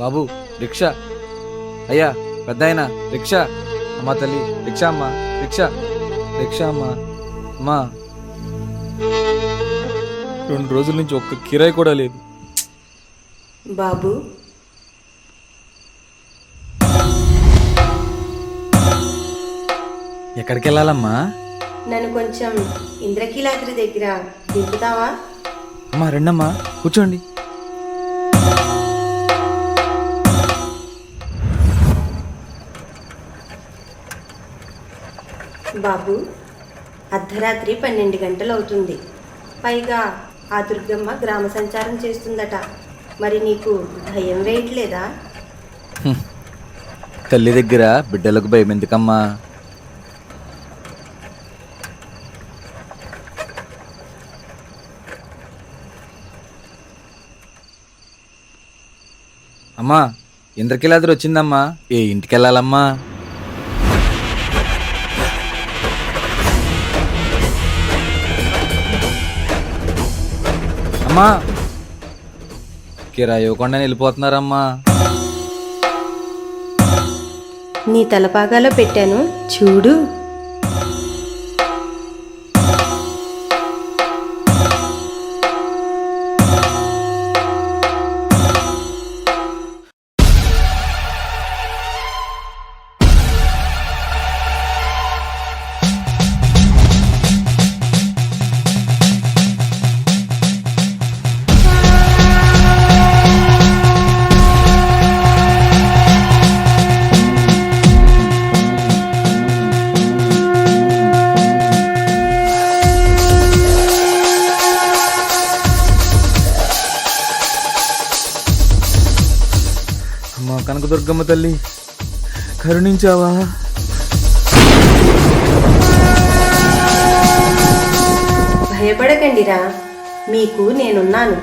బాబు rickshaw. అయ్యా పెద్దాయన rickshaw. అమ్మా తల్లి రిక్షా అమ్మా, రిక్షా రిక్షా అమ్మా. అమ్మా 2 రోజుల నుంచి ఒక్క కిరాయి కూడా లేదు. బాబు ఎక్కడికి వెళ్ళాలమ్మా? నన్ను కొంచెం ఇంద్రకీలాద్రి దగ్గర దింపుతావా? అమ్మా రెండమ్మా, కూర్చోండి. బాబు అర్ధరాత్రి 12 గంటలు అవుతుంది. పైగా ఆ దుర్గమ్మ గ్రామ సంచారం చేస్తుందట. మరి నీకు భయం వేయట్లేదా? తల్లి దగ్గర బిడ్డలకు భయం ఎందుకమ్మా? అమ్మా ఇంద్రకీలాద్రి వచ్చిందమ్మా. ఏ ఇంటికి వెళ్ళాలమ్మా? అమ్మా కిరాయి ఇవ్వకుండా వెళ్ళిపోతున్నారమ్మా. నీ తలపాగాలో పెట్టాను చూడు. అమ్మా కనకదుర్గమ్మ తల్లి కరుణించావా? భయపడకండిరా, మీకు నేనున్నాను.